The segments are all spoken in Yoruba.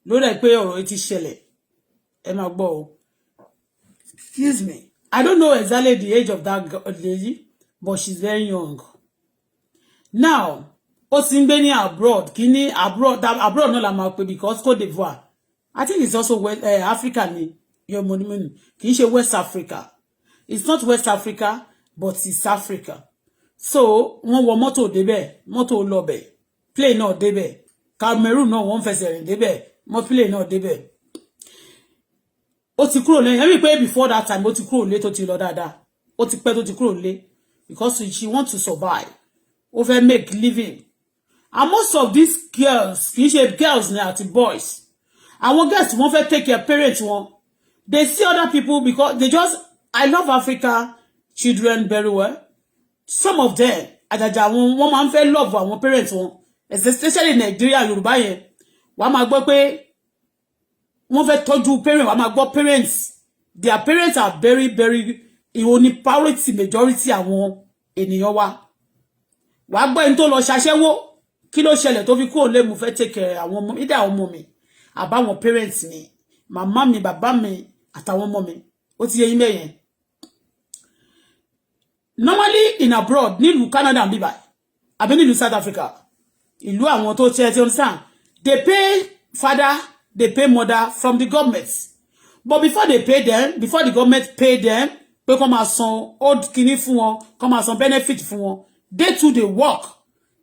ló dẹ̀ pé ọ̀rọ̀ ti ṣẹlẹ̀ ẹ máa gbọ́ o. Excuse me. I don't know exactly the age of that lady, but she's very young. Now, ó sì ń gbé ní abroad, kini abroad, that abroad no la máa pè because Côte d'Ivoire. I think it's also West Africa ni, your money. Kì í ṣe West Africa. It's not West Africa, but it's Africa. So, wọ́n wọ mọ́tò débẹ̀, mọ́tò lọ bẹ̀, plane náà débẹ̀, Cameroon náà wọ́n fẹsẹ̀ rìn débẹ̀, mọ́ plane náà débẹ̀. Ó ti kúrò lé, every pé before that time ó ti kúrò lé tó ti lọ dáadáa. Ó ti pẹ́ tó ti kúrò lé because she wants to survive. Ó fẹ́ make living. And most of these girls, kì í ṣe girls ni àti boys. Àwọn girls wọ́n fẹ́ take care parents wọn. They see other people because they just, I love Africa children very well. Some of them, àjàjà wọn máa ń fẹ́ love àwọn parents wọn. Especially in Nigeria, Yorùbá yẹn. Wọ́n máa gbọ́ pé wọ́n fẹ́ tọ́jú parents, wọ́n máa gbọ́ parents. Their parents are very, very, ìwọ̀n ní priority majority àwọn ènìyàn wa. Wàá gbọ́ ẹni tó lọ ṣaṣẹ́wó, kí ló ṣẹlẹ̀ tó fi kúrò lé mo fẹ́ take care àwọn ọmọ, ìdá àwọn ọmọ mi, àbáwọn parents mi, màmá mi, bàbá mi, àtàwọn ọmọ mi. Ó ti yé yín mẹ́yẹn. Normally in abroad, nílùú Canada and Dubai, àbí nílùú South Africa, ìlú àwọn tó ṣe ti understand, they pay father, they pay mother from the government. But before they pay them, before the government pay them, pé kó máa san old kini fún wọn, kó máa san benefit fún wọn, they too they work.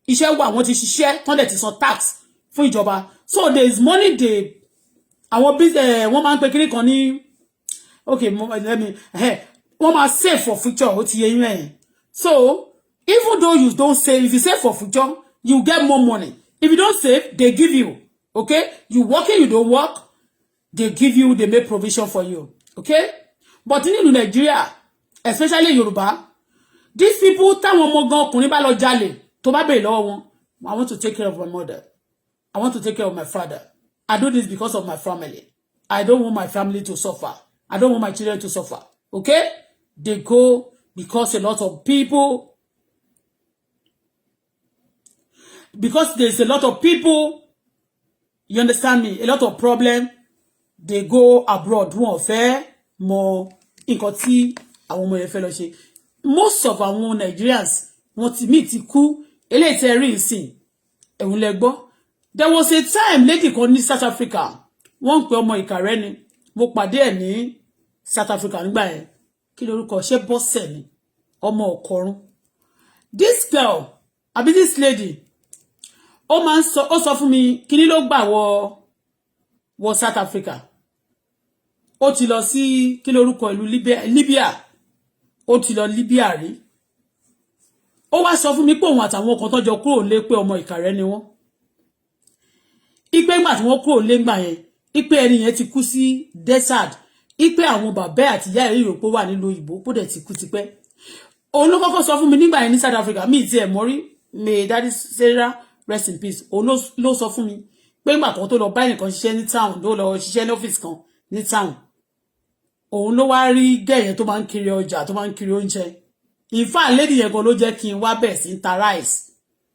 Iṣẹ́ wà wọ́n ti ṣiṣẹ́, tán dẹ̀ ti san tax fún ìjọba. So there is money they, àwọn business, wọ́n máa ń pè kini kan ní, okay, let me, wọ́n máa save for future, ó ti yé yín mẹ́yìn. So, even though you don't save, if you save for future, you get more money. If you don't save, they give you. Okay? You working, you don't work, they give you, they make provision for you. Okay? But in Nigeria, especially Yoruba, these people, táwọn ọmọ gan ọkùnrin bá lọ jalè, tó bá bèèrè lọ́wọ́ wọn, I want to take care of my mother. I want to take care of my father. I do this because of my family. I don't want my family to suffer. I don't want my children to suffer. Okay? They go because a lot of people, because there's a lot of people, you understand me, a lot of problem, they go abroad, wọ́n fẹ́ mọ nǹkan tí àwọn ọmọ yẹn fẹ́ lọ ṣe. Most of our Nigerians, wọ́n ti mí ti kú, eléyìí tẹ́ rí ìsìn, ẹ̀hún lẹ gbọ́. There was a time lady kan ní South Africa, wọ́n ń pe ọmọ Ìkàrẹ́ ni, mo pàdé ẹ̀ ní South Africa nígbà yẹn. Kí lorúkọ ṣe Bọ́sẹ̀ ni, ọmọ Ọ̀kọ̀run. This girl, àbí this lady, ó máa ń sọ, ó sọ fún mi, kíní ló gbà wọ South Africa. Ó ti lọ sí, kí lorúkọ ìlú Libya. Ó ti lọ Libya rí. Ó wá sọ fún mi pé òun àtàwọn kan tó jọ kúrò lé pé ọmọ Ìkàrẹ́ ni wọ́n. Ipe ńgbà tí wọ́n kúrò lé ńgbà yẹn, ipe ẹni yẹn ti kú sí desert. Ipe àwọn bàbá àti ìyá ẹ̀ rò pé wà nílùú Ìgbò, kó dẹ̀ ti kú tipẹ́. Òun ló kọ́kọ́ sọ fún mi nígbà yẹn ní South Africa, mi ti ẹ̀ mọ́rí, may daddy Sarah rest in peace. Òun ló sọ fún mi pé ńgbà kan tó lọ bá ẹnìkan ṣiṣẹ́ ní town, ló lọ ṣiṣẹ́ ní ọ́fíìsì kan ní town. Òun ló wá rí gẹ̀yẹn tó máa ń kiri ọjà, tó máa ń kiri oúnjẹ. In fact, lady yẹn kan ló jẹ́ kí n wá bẹ̀ sí ta rice.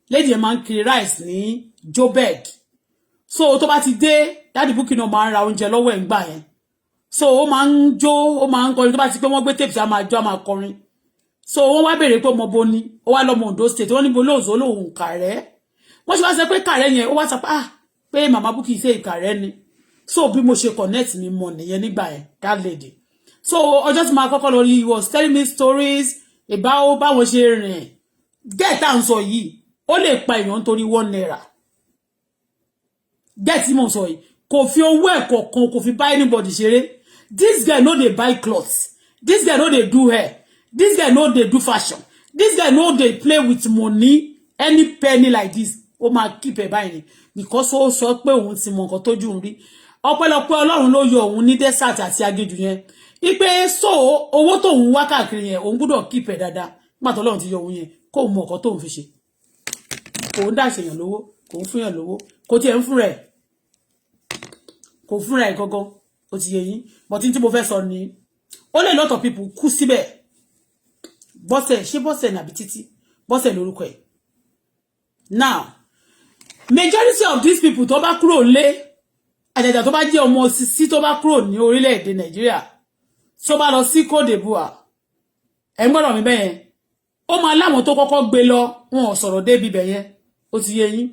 Lady yẹn máa ń kiri rice ní Joburg. So tó bá ti dé, Daddy Bukky náà máa ń ra oúnjẹ lọ́wọ́ ẹ̀ ńgbà yẹn. So ó máa ń jó, ó máa ń kọrin, tó bá ti pé wọ́n gbé tapes á máa jó, á máa kọrin. So wọ́n wá béèrè pé ọmọ bo ni, ó wá lọ́mọ Ondo State, wọ́n ní bo lóòzó lóhùn Ìkàrẹ́. Wọ́n ṣe wá sọ pé Ìkàrẹ́ yẹn, ó wá sọ pé Mama Bukky ṣe Ìkàrẹ́ ni. So bí mo ṣe connect mi mọ̀ nìyẹn nígbà yẹn, that lady. So ọjọ́ tí máa kọ́kọ́ lọ rí, he was telling me stories about báwọn ṣe rìn. Get tá ń sọ yìí, ó lè pa èèyàn nítorí 1 naira. Get tí mo sọ yìí, kò fi owó ẹ̀ kọ̀ọ̀kan, kò fi buy anybody ṣeré. This guy no dey buy clothes. This guy no dey do hair. This guy no dey do fashion. This guy no dey play with money, any penny like this. Ó máa keep ẹ̀ báyìí ni, because ó sọ pé òun ti mọ nǹkan tójú ń rí. Ọpẹ́lọpẹ́ Ọlọ́run ló yọ òun ní desert àti aginjù yẹn. Ipe so owó tó ń wá káàkiri yẹn, òun gbọ́dọ̀ keep ẹ̀ dáadáa. Nígbà tó Ọlọ́run ti yọ òun yẹn, kó mọ nǹkan tó ń fi ṣe. Kò ń dá ṣèyàn lówó, kò ń fúnyàn lówó, kò tiẹ̀ ń fún rẹ̀. Kò fún rẹ̀ gangan, ó ti yé yín. But tí mo fẹ́ sọ ni, ó lè lot of people kú síbẹ̀. Bọ́sẹ̀, ṣé Bọ́sẹ̀ nàbí Títí? Bọ́sẹ̀ lórúkọ ẹ̀. Now, majority of these people tó bá kúrò lé, àjàjà tó bá jẹ́ ọmọ Sisi tó bá kúrò ní orílẹ̀-èdè Nàìjíríà tó bá lọ sí Côte d'Ivoire ẹ gbọ́dọ̀ mi bẹ́yẹn ó máa láwọn tó kọ́kọ́ gbé lọ wọn ò sọ̀rọ̀ débi bẹ́yẹn ó ti yé yín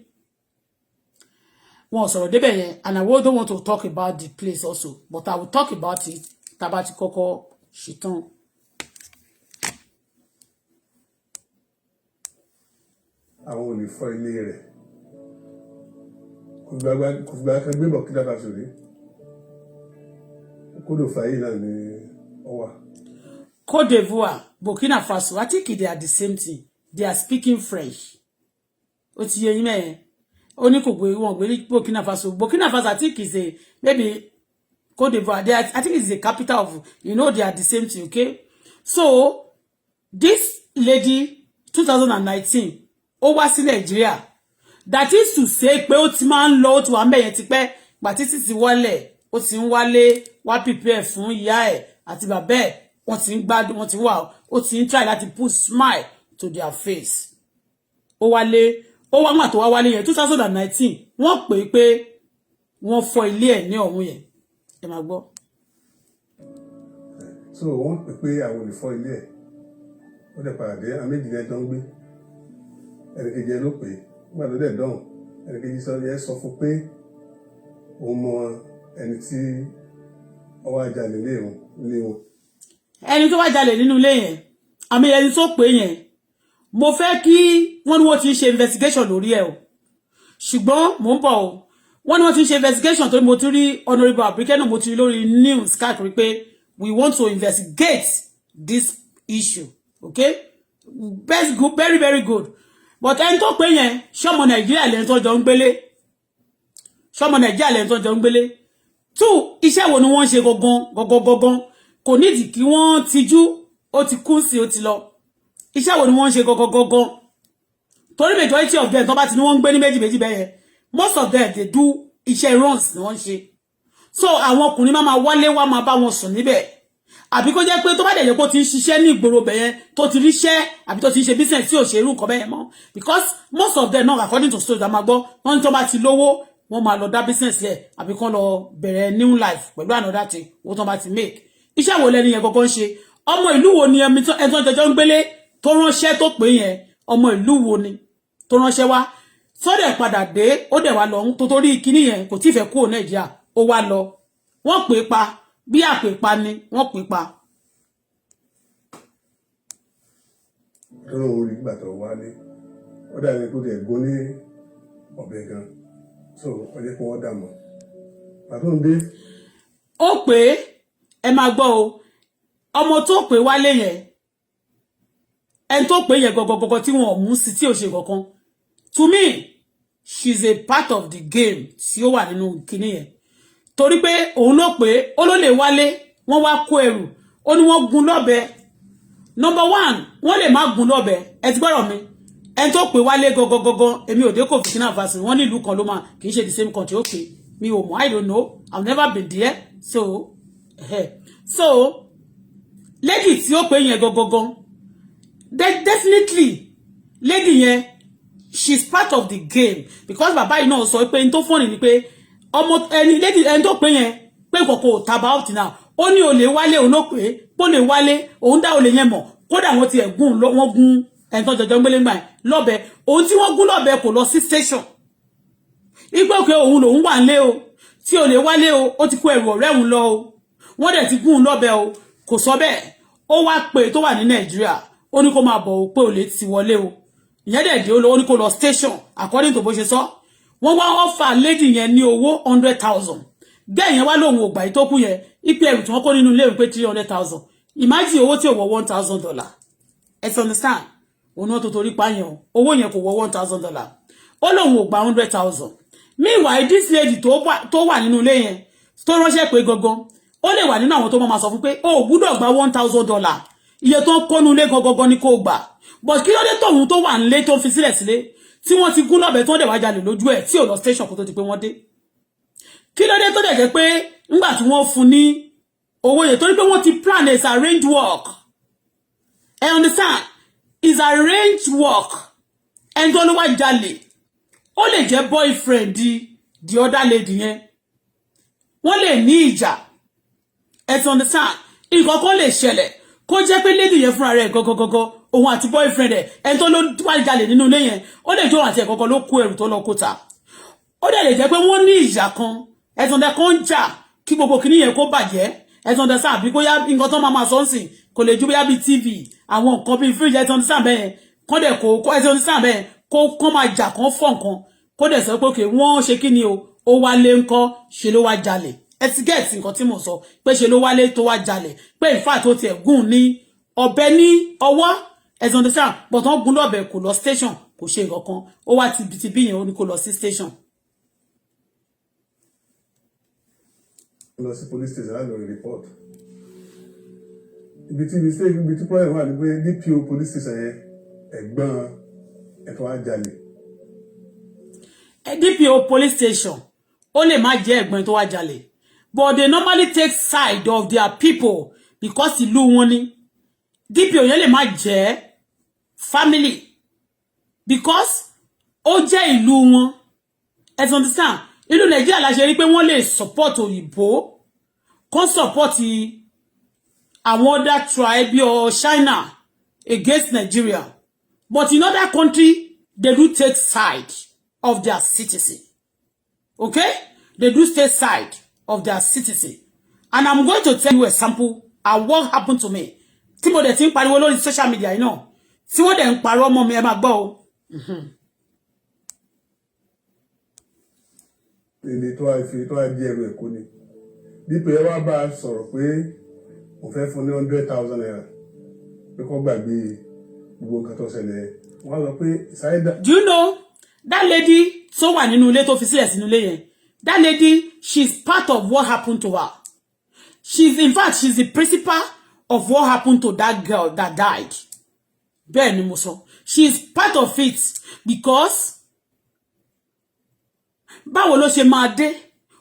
wọn ò sọ̀rọ̀ débẹ̀ yẹn and I don't want to talk about the place also but I will talk about it tá bá ti kọ́kọ́ ṣetán. àwọn ò lè fọ ilé rẹ̀ kò gbà kan gbé Burkina Faso rí kódò fàyè náà ni ó wà. Côte d'Ivoire, Burkina Faso, I think they are the same thing. They are speaking French. Ó ti yé yín mẹ́yẹn. Ó ní kò gbé wọn gbé Burkina Faso. Burkina Faso, I think is a maybe Côte d'Ivoire. I think it's the capital of, you know, they are the same thing, okay? So this lady, 2019, ó wá sí Nigeria. That is to say, pé ó ti máa ń lọ ó ti wà ńbẹ̀ ti pẹ́, gbà tí sì ti wọlé, ó ti ń wálé, wá prepare fún ìyá ẹ̀ àti bàbá ẹ̀. Wọ́n ti ń gbádùn, wọ́n ti wà, ó ti ń try láti put smile to their face. Ó wálé, ó wá ńgbà tó wá wálé yẹn 2019, wọ́n pè pé wọ́n fọ́ ilé ẹ̀ ní ọ̀hún yẹn. Ẹ máa gbọ́. So wọ́n pè pé àwọn olè fọ́ ilé ẹ̀. Ó dẹ̀ padà dé àméjì yẹn tó ń gbé. Ẹnìkejì ẹ ló pè é. Nígbà tó dẹ̀ dọ̀hùn, ẹnìkejì sọ fún pé òun mọ ẹni tí ó wá jalè lé wọn. Ẹni tó wá jalè nínú ilé yẹn àmì ẹni tó pè yẹn mo fẹ́ kí wọ́n ní wọ́n ti ń ṣe investigation lórí ẹ̀ o ṣùgbọ́n mò ń bọ̀ o wọ́n ní wọ́n ti ń ṣe investigation tó mo ti rí honourable Abrikeno mo ti rí lórí news káàkiri pé we want to investigate this issue okay best good very very good but ẹni tó pè yẹn ṣọmọ Nàìjíríà lẹ́ni tó jọ ń gbélé ṣọmọ Nàìjíríà lẹ́ni tó jọ ń gbélé two iṣẹ́ wo ni wọ́n ń ṣe gangan kò nídìí kí wọ́n tijú ó ti kú sí ó ti lọ iṣẹ́ wo ni wọ́n ń ṣe gangan torí majority of them tó bá ti ní wọ́n ń gbé ní méjì bẹ́yẹn most of them they do iṣẹ́ runs ni wọ́n ń ṣe so àwọn ọkùnrin máa wálé wá máa bá wọn sùn níbẹ̀ àbí kó jẹ́ pé tó bá dẹ̀ jẹ́ pé ó ti ń ṣiṣẹ́ ní ìgboro bẹ́yẹn tó ti ríṣẹ́ àbí tó ti ń ṣe business tí ò ṣe irú nǹkan bẹ́yẹn mọ́ because most of them náà according to stories àmà gbọ́ wọ́n ní tó bá ti lówó wọ́n máa lọ dá business yẹ àbí kán lọ bẹ̀rẹ̀ new life pẹ̀lú another thing owó tó bá ti make iṣẹ́ wo lẹ́ni yẹn gọ́gọ́ ń ṣe ọmọ ìlú wo ni ẹni tó jẹjọ́ ń gbélé tó ránṣẹ́ tó pé yẹn ọmọ ìlú wo ni tó ránṣẹ́ wá sọ́dẹ̀ padà dé ó dẹ̀ wá lọ tó torí kíní yẹn kò tíì fẹ́ kúrò Nàìjíríà ó wá lọ wọ́n pè pa bí àpèpa ni wọ́n pè pa. ọlọ́run orí gbà tó wálé ó dàbí kó tẹ̀ gbó ní ọ̀bẹ gan so ọjọ́ kí wọ́n dà mọ́ pàtó ń dé. ó pè é ẹ máa gbọ́ o ọmọ tó pè wálé yẹn ẹni tó pè yẹn gọgọgọgọ tí wọn ò mú sí tí ò ṣe kankan to me she's a part of the game tí ó wà nínú kinní yẹn torí pé òun ló pè é ó ló lè wálé wọ́n wá kó ẹrù ó ní wọ́n gún lọ́bẹ number one wọ́n lè má gún lọ́bẹ ẹ ti gbọ́rọ̀ mi ẹni tó pè wálé gọgọgọgọ èmi ò dé kò Burkina Faso wọ́n ní ìlú kan ló máa kì í ṣe the same country okay mi ò mọ̀ I don't know I've never been there so lady tí ó pè yẹn gọgọgọ definitely lady yẹn she's part of the game because bàbá yìí náà sọ pé n tó fọ́nì ni pé ọmọ lady ẹni tó pè yẹn pé kòkò tàbá out now ó ní olè wálé òun ló pé pó lè wálé òun dá olè yẹn mọ̀ kódà wọ́n ti ẹ̀gún wọ́n gún ẹni tó jọjọ ń gbélé gbà lọ́bẹ òun tí wọ́n gún lọ́bẹ kò lọ sí station igbó òkè òun lòun wà nílé o tí olè wálé o ó ti kó ẹrù ọ̀rẹ́ òun lọ o wọ́n dẹ̀ ti gún lọ́bẹ o kò sọ bẹ́ẹ̀ ó wá pé tó wà ní Nàìjíríà ó ní kó máa bọ̀ pé olè ti wọlé o ìyẹn dẹ̀ dé ó ní kó lọ station according to bó ṣe sọ wọ́n wá offer lady yẹn ní owó 100,000 gẹ́ yẹn wá lóhun ògbà yìí tó kú yẹn ipe ẹrù tí wọ́n kó nínú ilé ìwé pé 300,000 imagine owó tí ò wọ $1,000 ẹ ti understand òun náà tó torí pààyàn owó yẹn kò wọ $1,000 ó lóhun ògbà 100,000 meanwhile this lady tó wà nínú ilé yẹn tó ránṣẹ́ pé gangan ó lè wà nínú àwọn tó máa sọ fún pé ó gbúdọ̀ gba $1,000 iye tó ń kónú ilé gangan ni kò gbà but kí ló dé tóhun tó wà nílé tó fi sílẹ̀ sílé tí wọ́n ti gún lọ́bẹ tó dẹ̀ wá jalè lójú ẹ̀ tí ò lọ station kó tó ti pé wọ́n dé kí ló dé tó dẹ̀ jẹ́ pé ńgbà tí wọ́n fún ní owó yẹn torí pé wọ́n ti plan is arrange work I understand is arrange work ẹni tó ló wá jalè ó lè jẹ́ boyfriend the other lady yẹn wọ́n lè ní ìjà ẹ ti understand nǹkan kan lè ṣẹlẹ̀ kó jẹ́ pé lady yẹn fúnra rẹ̀ gọ́gọ́gọ́gọ́ òun àti boyfriend ẹ̀ ẹni tó ló wá jalè nínú ilé yẹn ó lè jó àti ẹ̀kọ́kọ́ ló kó ẹrù tó lọ kó ta ó dẹ̀ lè jẹ́ pé wọ́n ní ìjà kan ẹ̀tàn dẹ̀ kan jà kí gbogbo kìíní yẹn kó bàjẹ́ ẹ̀tàn dẹ̀ sáà bí bóyá nǹkan tó máa sọ ń sìn kò lè ju bóyá bíi tv àwọn nǹkan bíi fíríjì ẹ̀tàn sáà bẹ́ẹ̀ kọ́ dẹ̀ kó ẹ̀tàn sáà bẹ́ẹ̀ kó máa jà kan fọ́ nǹkan kó dẹ̀ sọ pé òkè wọ́n ṣe kí ni ó wá lé ńkọ́ ṣe ló wá jalè ẹ ti gẹ́ẹ̀tì nǹkan tí mo sọ pé ṣe ló wá lé tó wá jalè pé ìfà tó tiẹ̀ gùn ní ọ̀bẹ ní ọwọ́ ẹ̀tàn sáà bọ̀tán gún lọ́bẹ̀ kò lọ station kò ṣe nǹkan kan ó wá ti bí yẹn ó ní kó lọ sí station. lọ sí police station láti lọ report ibi tí problem wà ní pé DPO police station yẹn ẹ̀gbọ́n ẹ̀tọ́ á jalè. DPO police station ó lè má jẹ́ ẹ̀gbọ́n tó wá jalè but they normally take side of their people because ìlú wọn ni DPO yẹn lè má jẹ́ family because ó jẹ́ ìlú wọn ẹ ti understand ìlú Nàìjíríà la ṣe rí pé wọ́n lè support òyìnbó kó support àwọn other tribe or China against Nigeria but in other country they do take side of their citizen okay they do take side of their citizen and I'm going to tell you a sample of what happened to me tí mo dẹ̀ ti ń pariwo lórí social media yìí náà tí wọ́n dẹ̀ ń parọ́ ọmọ mi ẹ máa gbọ́ o. èdè tó wá di ẹrù ẹ̀kọ́ ni dípò ẹ wá bá a sọ̀rọ̀ pé mo fẹ́ fún ní 100,000 naira pé kó gbàgbé gbogbo nǹkan tó ṣẹlẹ̀ wọ́n sọ pé ṣáídà. Do you know that lady tó wà nínú ilé tó fi sílẹ̀ sínú ilé yẹn that lady she's part of what happened to her in fact she's the principal of what happened to that girl that died bẹ́ẹ̀ ni mo sọ she's part of it because báwo ló ṣe máa dé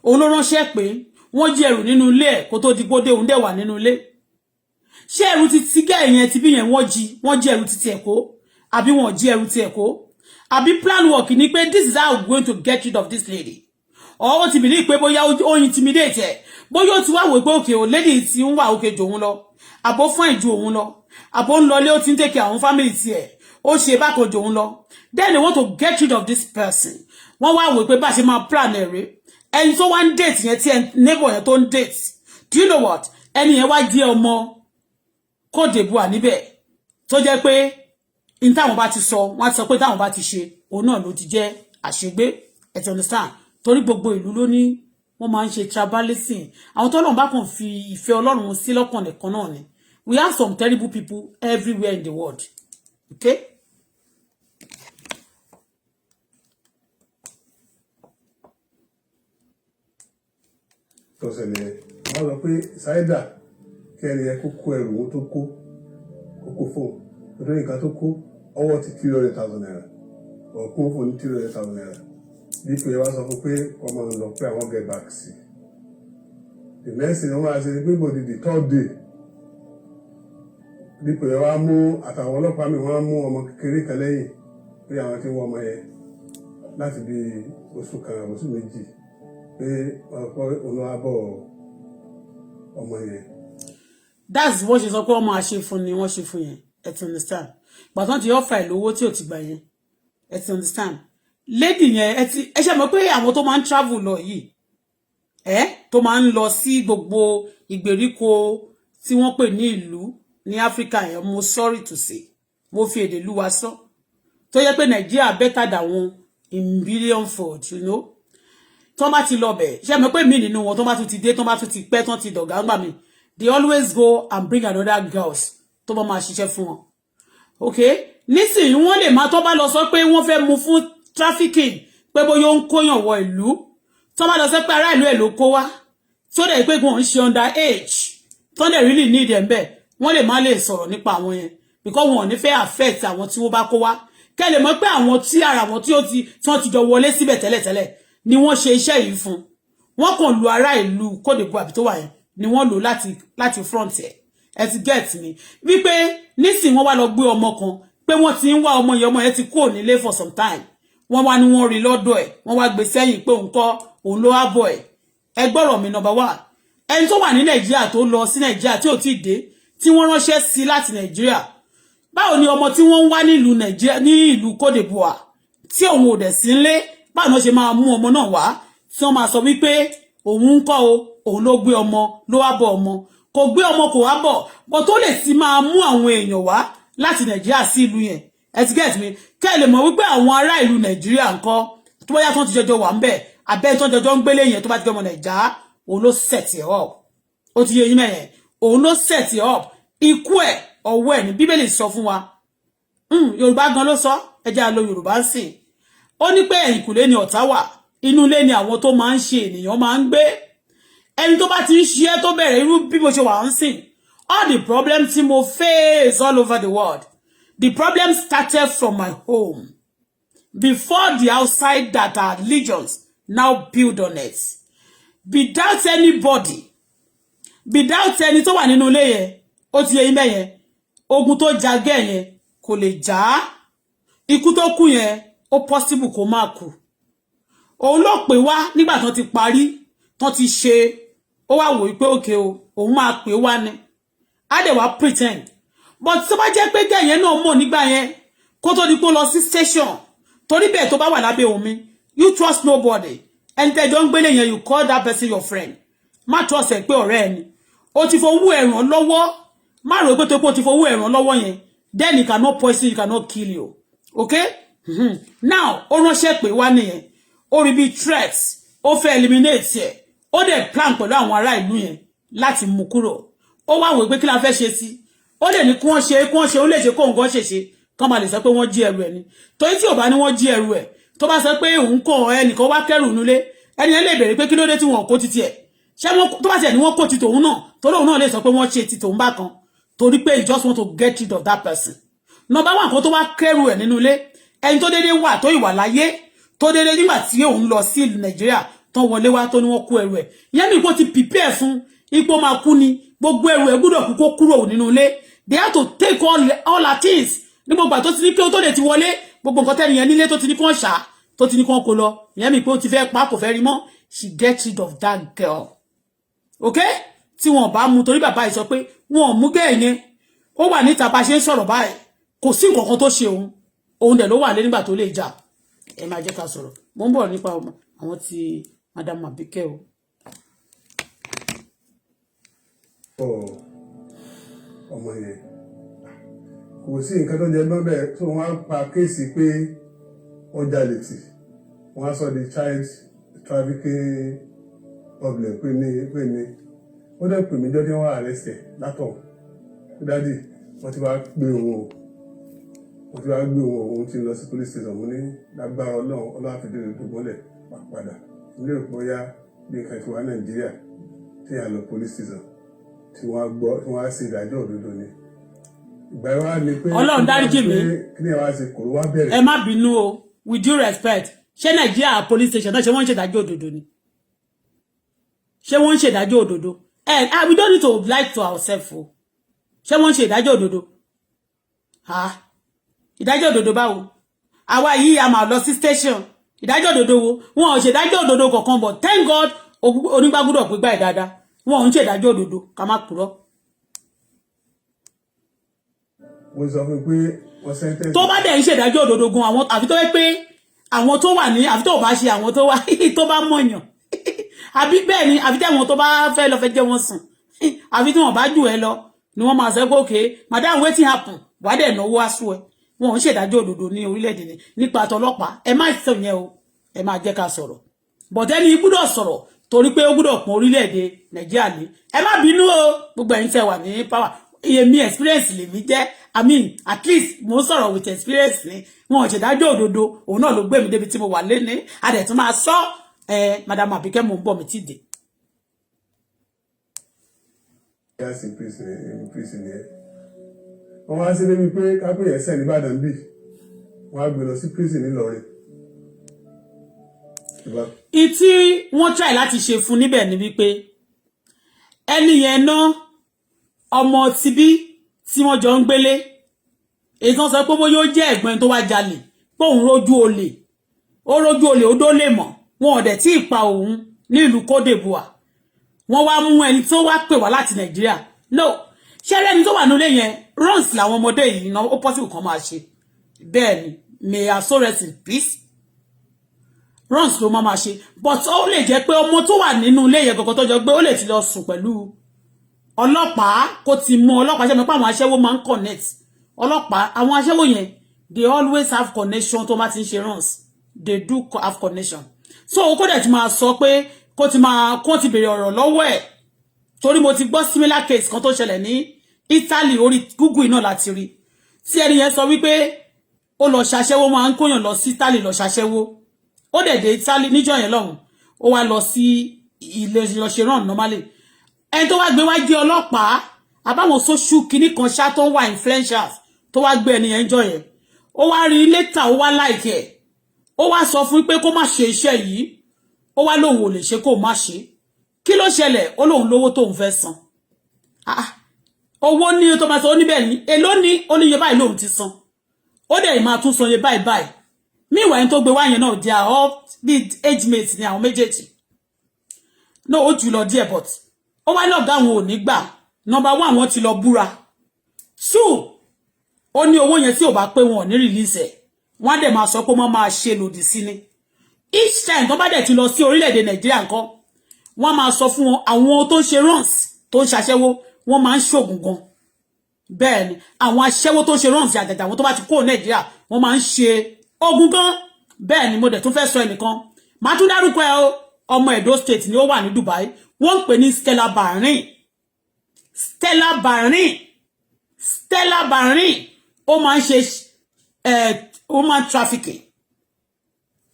òun ló ránṣẹ́ pé wọ́n jí ẹrù nínú ilé ẹ̀ kó tó di gbódé òun dẹ̀ wà nínú ilé ṣé ẹrù ti ti gẹ́ ẹ̀yẹn ti bí yẹn wọ́n jí ẹrù ti ti ẹ̀kọ́ àbí wọ́n jí ẹrù ti ẹ̀kọ́ àbí plan work ni pé this is how I'm going to get rid of this lady or ó ti believe pé bóyá ó intimidate ẹ̀ bóyá ó ti wá wò pé òkè ò lady ti ń wà òkè jò òun lọ àbó fún ìjù òun lọ àbó ń lọlé ó ti ń take àwọn family tiẹ̀ ó ṣe bákan jò òun lọ then they want to get rid of this person wọ́n wá wò pé bá ṣe máa plan ẹ̀rẹ́ ẹni tó wá ń date yẹn tí neighbor yẹn tó ń date do you know what ẹni yẹn wá jẹ́ ọmọ Côte d'Ivoire níbẹ̀ tó jẹ́ pé in táwọn bá ti sọ wọ́n ti sọ pé táwọn bá ti ṣe òun náà ló ti jẹ́ àṣegbé ẹ ti understand torí gbogbo ìlú ló ní wọ́n máa ń ṣe tribalism àwọn tọ́lọ́run bá kàn fi ìfẹ́ Ọlọ́run sí lọ́kàn nìkan náà ni we have some terrible people everywhere in the world okay. tó ṣẹlẹ̀ wọ́n sọ pé ṣáídà kẹrin ẹ kó ẹrù wọn tó kó fóun nítorí nǹkan tó kó ọwọ́ ti 300,000 naira ọ̀kún fún ní 300,000 naira dípò ẹ wá sọ fún pé ọmọ ń lọ pé àwọn get back sí the next thing wọ́n máa ṣe ni pé bòdì the third day dípò ẹ wá mú àtàwọn ọlọ́pàá mi wọ́n mú ọmọ kékeré kan lẹ́yìn pé àwọn tí wọ́n ọmọ yẹn láti bí oṣù kan oṣù méjì pé ọ̀pọ̀ olùwàbọ̀ ọmọ yẹn. That's what she sọ pé ọmọ àṣẹ fún ni wọ́n ṣe fún yẹn ẹ ti understand but wọ́n ti offer ìlówó tí ò ti gbà yẹn ẹ ti understand lady yẹn ẹ ṣe mọ̀ pé àwọn tó máa ń travel lọ yìí tó máa ń lọ sí gbogbo ìgbèríko tí wọ́n pè ní ìlú ní Africa yẹn mo sorry to say mo fi èdè lú wa sọ tó yẹ pé Nigeria better than one in billion fold you know tó bá ti lọ bẹ̀ ṣe mọ̀ pé mi nínú wọn tó bá tún ti dé tó bá tún ti pẹ́ tó ti dọ̀gá ńgbà mi they always go and bring another girls tó bá máa ṣiṣẹ́ fún wọn okay nísìnyí wọ́n lè máa tó bá lọ sọ pé wọ́n fẹ́ mú fún trafficking pé bóyá ó ń kóyàn wọ ìlú tó bá lọ sọ pé ará ìlú ẹ̀ ló kó wá tó dẹ̀ pé wọ́n ń ṣe under age tó dẹ̀ really need them bẹ́ẹ̀ wọ́n lè má lè sọ̀rọ̀ nípa àwọn yẹn because wọn ò ní fẹ́ affect àwọn tí wọ́n bá kó wá kẹ́ lè mọ̀ pé àwọn tí ara wọn tí wọ́n ti jọ wọlé síbẹ̀ tẹ́lẹ̀tẹ́lẹ̀ ni wọ́n ṣe iṣẹ́ yìí fún wọ́n kàn lu ará ìlú Côte d'Ivoire àbí tó wà yẹn ni wọ́n lò láti front ẹ ti get me wípé nísìnyí wọ́n wá lọ gbé ọmọ kan pé wọ́n ti ń wá ọmọ yẹn ti kúrò nílé for some time wọ́n wá ní wọ́n rí lọ́dọ̀ ẹ̀ wọ́n wá gbé sẹ́yìn pé òun kọ́ òun ló wá bọ̀ ẹ̀ ẹ gbọ́rọ̀ mi number one ẹni tó wà ní Nàìjíríà tó lọ sí Nàìjíríà tí ò tí dé tí wọ́n ránṣẹ́ sí láti Nàìjíríà báwo ni ọmọ tí wọ́n ń wá nílùú Nàìjíríà ní ìlú Côte d'Ivoire tí òun ò dẹ̀ sí nílé báwo ni wọ́n ṣe máa mú ọmọ náà wá tí wọ́n máa sọ wípé òun ń kọ́ o òun ló gbé ọmọ ló wá bọ̀ ọmọ kò gbé ọmọ kò wá bọ̀ bọ̀ tó lè ti máa mú àwọn èèyàn wá láti Nàìjíríà sí ìlú yẹn ẹ ti get me kẹ́ ẹ lè mọ̀ wípé àwọn ará ìlú Nàìjíríà ńkọ́ tó bá yá tó ti jọjọ wà ń bẹ̀ abẹ́ tó jọjọ ń gbélé yẹn tó bá ti jọmọ Nàìjíríà òun ló set it up ó ti yé yín mẹ́yẹn òun ló set it up ikú ẹ̀ ọwọ́ ẹ̀ ní Bíbélì sọ fún wa Yorùbá gan ló sọ ẹ jẹ́ á lo Yorùbá ń sìn ó ní pé ẹ̀yìnkùlé ni ọ̀tá wà inú ilé ni àwọn tó máa ń ṣe ènìyàn máa ń gbé ẹni tó bá ti ń ṣe tó bẹ̀rẹ̀ irú bí mo ṣe wà ń sìn all the problems tí mo face all over the world the problem started from my home before the outside that are legions now build on it without anybody without ẹni tó wà nínú ilé yẹn ó ti yé yín bẹ́yẹn ogun tó jagẹ́ yẹn kò lè jà ikú tó kú yẹn ó possible kó má kú òun ló pè wá nígbà tán ti parí tán ti ṣe ó wá wò pé òkè o òun máa pè wá ni á dẹ̀ wá pretend but tó bá jẹ́ pé gẹ̀yẹn náà mọ̀ nígbà yẹn kó tó di pé ó lọ sí station torí bẹ́ẹ̀ tó bá wà lábẹ́ omi you trust nobody ẹni tẹ́jọ́ ń gbélé yẹn you call that person your friend má trust ẹ̀ pé ọ̀rẹ́ ẹni ó ti fowó ẹ̀ràn lọ́wọ́ má rò pé tó pé ó ti fowó ẹ̀ràn lọ́wọ́ yẹn then he cannot poison you cannot kill you okay now ó ránṣẹ́ pé wá nìyẹn ó rí bí threat ó fẹ́ eliminate ẹ̀ ó dẹ̀ plan pẹ̀lú àwọn ará ìlú yẹn láti mú kúrò ó wá wò pé kí la fẹ́ ṣe sí ó lè ní kí wọ́n ṣe ó lè ṣe kó nǹkan ṣèṣe kán máa lè sọ pé wọ́n jí ẹrù ẹ̀ ni torí tí ò bá ní wọ́n jí ẹrù ẹ̀ tó bá sọ pé òun kò ẹnìkan wá kẹrù nulé ẹni ẹ lè bèrè pé kí ló dé tí wọn kó títí ẹ̀ ṣé wọn tó bá tiẹ̀ ní wọ́n kó ti tòun náà torí òun náà lè sọ pé wọ́n ṣe ti tòun bá kan torí pé you just want to get rid of that person number one kan tó wá kẹrù ẹ̀ nínú ilé ẹni tó dédé wà tó ìwà láyé tó dédé nígbà tí òun lọ sí Nàìjíríà tán wọlé wá tó ní wọ́n kó ẹrù ẹ̀ ìyẹn mi kó ti prepare fún ipò máa kú ni gbogbo ẹrù ẹ̀ gbọ́dọ̀ kú kó kúrò nínú ilé they have to take all our things ní gbogbo àtó ti ní kí ó tó lè ti wọlé gbogbo nǹkan tẹ́niyẹn nílé tó ti ní kí wọ́n ṣá tó ti ní kí wọ́n kó lọ ìyẹn mi pé ó ti fẹ́ pa kò fẹ́ rí mọ́ she get rid of that girl okay tí wọ́n bá mú torí bàbá yìí sọ pé wọ́n mú gẹ́ yẹn ó wà níta bá ṣe ń sọ̀rọ̀ báyìí kò sí nǹkan kan tó ṣe òun dẹ̀ ló wà lé nígbà tó lè jà ẹ máa jẹ́ ká sọ̀rọ̀ mo ń bọ̀ nípa àwọn tí Madam Abike o. ọmọ yẹn kò sí nǹkan tó jẹ mọ́ bẹ́ẹ̀ tó wọ́n á pa kéèsì pé wọ́n jalè tì wọ́n á sọ di child trafficking problem pé ní ó dẹ̀ pè mí jọ́dí wọ́n àrẹ́sẹ̀ látọ̀ dádì wọ́n ti wá gbé òun ti lọ sí police station mo ní lágbára ọlọ́run àfidé rẹ̀ tó gbọ́lẹ̀ padà ilé ìpọ́yá bí nǹkan ti wá Nàìjíríà tí a lọ police station tí wọ́n á ṣe ìdájọ́ òdodo ni ìgbà yẹn wá ní pé Ọlọ́run dáríjì mi kí ni ẹ wá ṣe kò wá bẹ̀rẹ̀. ẹ má bínú o with due respect ṣé Nàìjíríà police station náà ṣé wọ́n ń ṣèdájọ́ òdodo ni ṣé wọ́n ń ṣèdájọ́ òdodo we don't need to lie to ourselves o ṣé wọ́n ń ṣèdájọ́ òdodo ìdájọ́ òdodo báwo àwa yìí a máa lọ sí station ìdájọ́ òdodo wo wọn ò ṣèdájọ́ òdodo kankan but thank God onígbàgbọ́dọ̀ pé gbà dáadáa wọn ò ń ṣèdájọ́ òdodo ká má purọ́. mo sọ fún pé wọ́n sẹ́ńtẹ́ǹsì. tó bá dẹ̀ ń ṣèdájọ́ òdodo gan àwọn àfi tó wẹ́ pé àwọn tó wà ní àfi tó bá ṣe àwọn tó wà tó bá mọ̀yàn àbí bẹ́ẹ̀ ni àfi tẹ́wọn tó bá fẹ́ lọ fẹ́ jẹ́ wọn sùn àfi tí wọ́n bá jù ẹ lọ ni wọ́n máa sọ pé okay madam wetin happen wà dẹ̀ náwó aṣọ ẹ wọn ò ń ṣèdájọ́ òdodo ní orílẹ̀-èdè ni nípa tọlọ́pàá ẹ má sọ yẹn o ẹ máa jẹ́ ká sọ̀rọ̀ bọ̀tẹ́ni gbúdọ̀ sọ̀rọ̀ torí pé ó gbúdọ̀ pọn orílẹ̀-èdè Nàìjíríà ní ẹ má bínú o gbogbo ẹ̀yin tẹ́ wà ní power iye mi experience lèmi jẹ́ I mean at least mo ń sọ̀rọ̀ with experience ni wọn ò ṣèdájọ́ òdodo òun náà ló gbé mi débi tí mo wà léni adẹ̀ tún máa sọ Madam Abike mo ń bọ̀ mi ti dé. yes in prison yẹn wọ́n wá sí débi pé kápẹ́ ẹ̀sẹ̀ nìbàdàn bì wọ́n á gbé lọ sí prison nílọrin. ìtí wọ́n try láti ṣe fún níbẹ̀ ni wípé ẹni yẹn ná ọmọ tibí tí wọ́n jọ ń gbélé èyí kan sọ pé bóyá ó jẹ́ ẹ̀gbọ́n tó wá jalè pé òun rójú olè ó dó lè mọ̀ wọn ò dẹ̀ tí ì pa òun ní ìlú Côte d'Ivoire wọ́n wá mú ẹni tó wá pè wá láti Nàìjíríà no ṣé ẹni tó wà nílé yẹn runs làwọn ọmọdé yìí ná ó possible kan máa ṣe bẹ́ẹ̀ ni may her soul rest in peace runs ló máa ṣe but ó lè jẹ́ pé ọmọ tó wà nínú ilé yẹn gọgọ tó jọ gbé ó lè ti lọ sùn pẹ̀lú ọlọ́pàá kó ti mú ọlọ́pàá ṣe mọ̀ pé àwọn aṣẹ́wó máa ń connect ọlọ́pàá àwọn aṣẹ́wó yẹn they always have connection tó máa ti ń ṣe runs they do have connection so kó dẹ̀ ti máa sọ pé kó ti béèrè ọ̀rọ̀ lọ́wọ́ ẹ̀ torí mo ti gbọ́ similar case kan tó ṣẹlẹ̀ ní Italy orí Google náà láti rí tí ẹni yẹn sọ wípé ó lọ ṣaṣẹ́wó máa ń kóyàn lọ sí Italy lọ ṣaṣẹ́wó ó dẹ̀ dé Italy níjọ́ yẹn lọ́hùn ó wá lọ sí ilé lọ ṣe rán normally ẹni tó wá gbé wá jẹ́ ọlọ́pàá àbáwọn social kìíní kan ṣá tó wà influencers tó wá gbé ẹni yẹn jọ yẹn ó wá rí later ó wá like ẹ̀ ó wá sọ fún pé kó má ṣe iṣẹ́ yìí ó wá lóun ò lè ṣe kó má ṣe kí ló ṣẹlẹ̀ ó lóun lówó tóun fẹ́ san owó ní tó máa sọ ó níbẹ̀ ní èló ní ó níye báyìí lóun ti san ó dẹ̀ máa tún san iye báyìí báyìí meanwhile tó gbé wá yẹn náà they are all big age mates ní àwọn méjèèjì no ó jù lọ díẹ̀ but ó wá lọ́gá àwọn ò ní gbà number one wọ́n ti lọ búra two ó ní owó yẹn tí ò bá pé wọn ò ní release ẹ̀ wọ́n á dẹ̀ máa sọ pé wọ́n máa ṣe lòdì sí ni each time tó bá dẹ̀ ti lọ sí orílẹ̀-èdè Nàìjíríà nǹkan wọ́n máa sọ fún wọn àwọn tó ń ṣe runs tó ń ṣaṣẹ́wó wọ́n máa ń ṣògùn gan bẹ́ẹ̀ ni àwọn aṣẹ́wó tó ń ṣe runs àjàjà àwọn tó bá ti kó Nàìjíríà wọ́n máa ń ṣe ogun gan bẹ́ẹ̀ ni mo dẹ̀ tún fẹ́ sọ ẹnìkan máa tún dárúkọ ẹ o ọmọ Edo State ni ó wà ní Dubai wọ́n ń pè ní Stella Barin ó máa ń ṣe human trafficking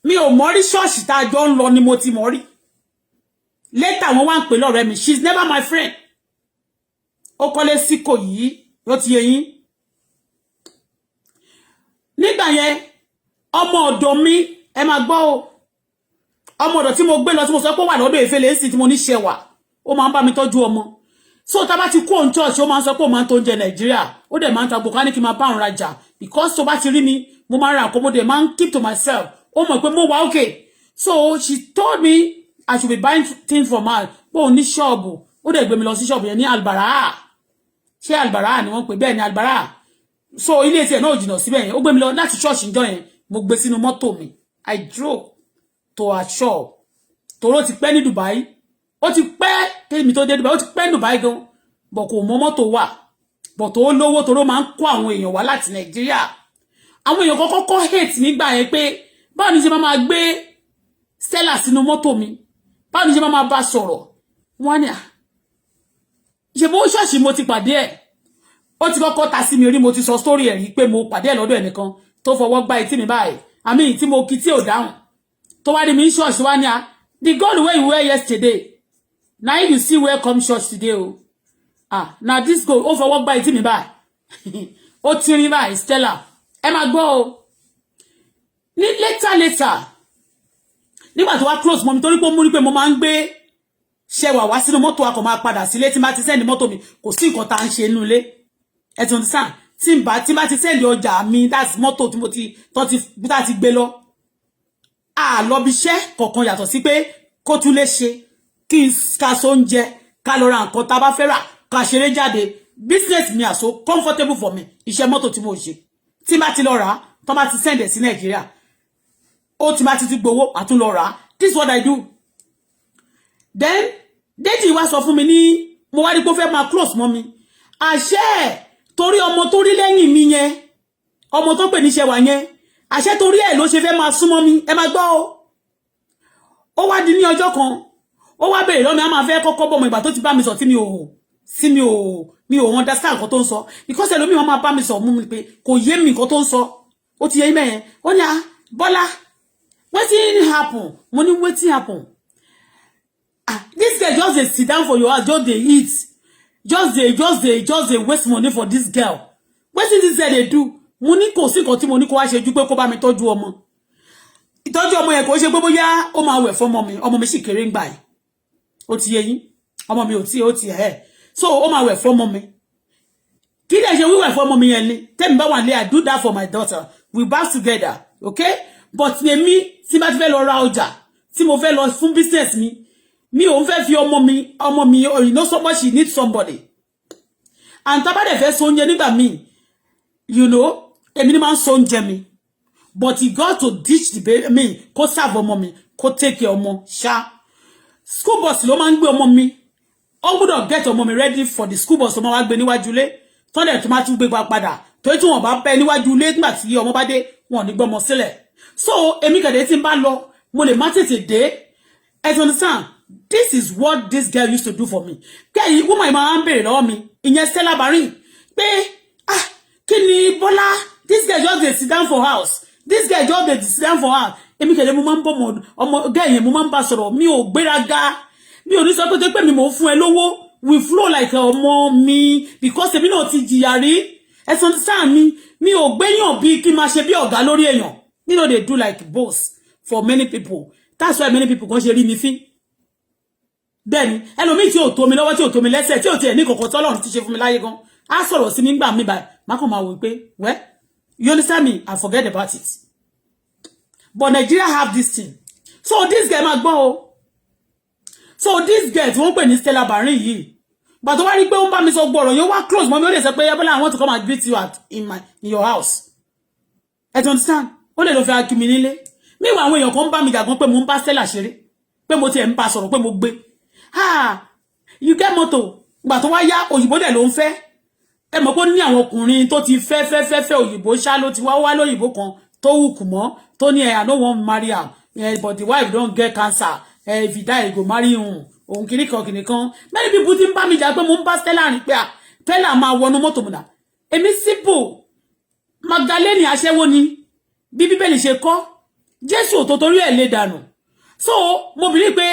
mi ò mọ̀ rí ṣọ́ọ̀ṣì tá a jọ ń lọ ni mo ti mọ̀ rí later wọ́n wá ń pè lọ́rẹ́ mi she's never my friend ó kọ́lé síkò yìí ló ti yé yín nígbà yẹn ọmọ ọ̀dọ̀ mi ẹ máa gbọ́ o ọmọ ọ̀dọ̀ tí mo gbé lọ tí mo sọ pé wà lọ́dọ̀ Efele sí tí mo ní ṣe wà ó máa ń bá mi tọ́jú ọmọ so tá bá ti kó on church ó máa ń sọ pé ó máa ń tó oúnjẹ Nàìjíríà ó dẹ̀ máa ń ta gbogbo ní kí n máa bá òun rajà because tó bá ti rí mi mo máa ń ra nǹkan mo dẹ̀ máa ń keep to myself ó mọ̀ pé mo wà okay so she told me I should be buying things from her pé òun ní ṣọ́ọ̀bù ó dẹ̀ gbé mi lọ sí ṣọ́ọ̀bù yẹn ní Albara ṣé Albara ni wọ́n pè bẹ́ẹ̀ ni Albara so ilé tiẹ̀ náà jìnnà síbẹ̀ yẹn ó gbé mi lọ láti ṣọ́ọ̀ṣì ìjọ yẹn mo gbé sínú mọ́tò mi I drove to her shop toro ti pẹ́ ní Dubai ó ti pẹ́ kémi tó dé Dubai ó ti pẹ́ ní Dubai gan bọ̀ kò mọ mọ́tò wà bọ̀ tó lówó toro máa ń kó àwọn èèyàn wá láti Nàìjíríà àwọn èèyàn kọ́kọ́ hate nígbà yẹn pé báwo ni ṣe máa gbé Stella sínú mọ́tò mi báwo ni ṣe máa bá sọ̀rọ̀ wọ́n ní ṣe bó ṣọ́ọ̀ṣì mo ti pàdé ẹ̀ ó ti kọ́kọ́ ta sí mi rí mo ti sọ story ẹ̀ rí pé mo pàdé ẹ̀ lọ́dọ̀ ẹnìkan tó fọwọ́ gbá etí mi báyìí àmì tí mo kí tí ò dáhùn tó wá rí mi ṣọ́ọ̀ṣì wá ní the gold wey you wear yesterday na you see where come church today o na this gold ó fọwọ́ gbá etí mi báyìí ó ti rí báyìí Stella ẹ máa gbọ́ o ní later nígbà tó wá close mọ́ mi torí pé ó mú rí pé mo máa ń gbé ṣẹwà wá sínú mọ́tò akọ̀ máa padà sílé tí bá ti sẹ́ndì mọ́tò mi kò sí nǹkan tá ń ṣe inú ilé ẹ ti understand tí bá ti sẹ́ndì ọjà mi that's mọ́tò tí mo ti tá ti gbé lọ lọ bí iṣẹ́ kọ̀ọ̀kan yàtọ̀ sí pé kó tún lè ṣe kí n ká so oúnjẹ ká lọ ra nǹkan tá bá fẹ́ rà ká ṣeré jáde business mi so comfortable for me iṣẹ́ mọ́tò tí mo ṣe tí bá ti lọ rà tó bá ti sẹ́ndì sí Nàìjíríà ó ti bá ti gbowó àtún lọ rà this is what I do then Deji wá sọ fún mi ní mo wá rí pé ó fẹ́ máa close mọ́ mi àṣẹ torí ọmọ tó rí lẹ́yìn mi yẹn ọmọ tó pè ní ṣẹwà yẹn àṣẹ torí ẹ̀ ló ṣe fẹ́ máa súnmọ́ mi ẹ máa gbọ́ o ó wá di ní ọjọ́ kan ó wá bèèrè lọ́mọ a máa fẹ́ kọ́kọ́ bọ́ ọmọ ìgbà tó ti bá mi sọ tí mi ò understand nǹkan tó ń sọ because ẹlòmíì wọn máa bá mi sọ mú mi pé kò yé mi nǹkan tó ń sọ ó ti yé mi yẹn ó ní Bọ́lá wetin happen mo ní wetin happen this girl just dey sit down for your house just dey eat just dey waste money for this girl wetin this girl dey do mo ní kò sí nǹkan tí mo ní kó wá ṣe ju pé kó bá mi tọ́jú ọmọ ìtọ́jú ọmọ yẹn kò ṣe pé bóyá ó máa wẹ̀ fún ọmọ mi sì kéré ń gbà yìí ó ti yé yín ọmọ mi ò tí ó ti so ó máa wẹ̀ fún ọmọ mi kí lè ṣe wíwẹ̀ fún ọmọ mi yẹn ni tẹ́mi bá wà nílé I do that for my daughter we back together okay but èmi tí bá ti fẹ́ lọ ra ọjà tí mo fẹ́ lọ fún business mi mi ò ń fẹ́ fi ọmọ mi you know so much she needs somebody and tá bá dẹ̀ fẹ́ so oúnjẹ nígbà míì you know èmi ni máa ń so oúnjẹ mi but he got to ditch the baby me kó serve ọmọ mi kó take care ọmọ ṣá school bus ló máa ń gbé ọmọ mi ó gbọ́dọ̀ get ọmọ mi ready for the school bus ọmọ wa gbé níwájú ilé tó dẹ̀ tó máa tún gbé padà tó tí wọ́n bá pẹ́ níwájú ilé nígbà tí ọmọ bá dé wọn ní gbọ́mọ sílẹ̀ so èmi kẹ̀dẹ̀ tí ń bá lọ mo lè má tètè dé as you understand this is what this girl used to do for me kẹ́yìn woman máa ń béèrè lọ́wọ́ mi ìyẹn Stella Barin pé kí ni Bọ́lá this girl just dey sit down for house this girl just dey sit down for house èmi kẹ̀dẹ̀ mo máa ń bọ́ ọmọ gẹ́yìn mo máa ń bá sọ̀rọ̀ mi ò gbéraga mi ò ní sọ pé tó pé mi mò ń fún ẹ lówó we flow like ọmọ mi because èmi náà ti jìyà rí ẹ̀sán sáà mi ò gbéyàn bí kí máa ṣe bí ọ̀gá lórí èèyàn you know they do like boss for many people that's why many people kan ṣe rí mi fín bẹ́ẹ̀ni ẹlòmíì tí ò tó mi lọ́wọ́ tí ò tó mi lẹ́sẹ̀ tí ò tiẹ̀ ní kọ̀kọ́ tọ́lọ́run ti ṣe fún mi láyé gan á sọ̀rọ̀ sí mi gbà mí báyìí má kàn máa wò pé well you understand me I forget about it but Nigeria have this thing so this girl máa gbọ́ o so this girl tí wọ́n pè ní Stella Barin yìí but wá rí pé ó ń bá mi sọ gbọ́rọ̀ yóò wá close mọ́ mi ó lè sọ pé Bọ́lá I want to come and greet you in your house you understand ó lè lọ fẹ́ akí mi nílé míwà àwọn èèyàn kan ń bá mi jàgbọ́n pé mo ń bá Stella ṣeré pé mo tiẹ̀ ń bá sọ̀rọ̀ pé mo gbé you get moto ìgbà tó wá yá òyìnbó dẹ̀ ló ń fẹ́ ẹ mọ̀ pé ó ní àwọn ọkùnrin tó ti fẹ́ òyìnbó ṣá ló ti wá lóyìnbó kan tó hùkù mọ́ tó ní I don't want marry am but the wife don get cancer if he die he go marry òun kìnìkan many people ti ń bá mi jà pé mo ń bá Stella rìn pé Stella máa wọnú mọ́tò múdà èmi simple Magdalene aṣẹ́wó ni bí Bíbélì ṣe kọ́ Jésù tó torí ẹ̀ lè dànù so mo believe pé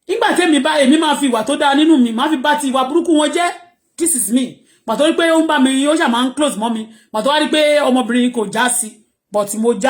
nígbà tí èmi máa fi ìwà tó dáa nínú mi máa fi bá ti ìwà burúkú wọn jẹ́ this is me pàtó rí pé ó ń bá mi ó ṣà máa ń close mọ́ mi pàtó wá rí pé ọmọbìnrin kò já sí but mo já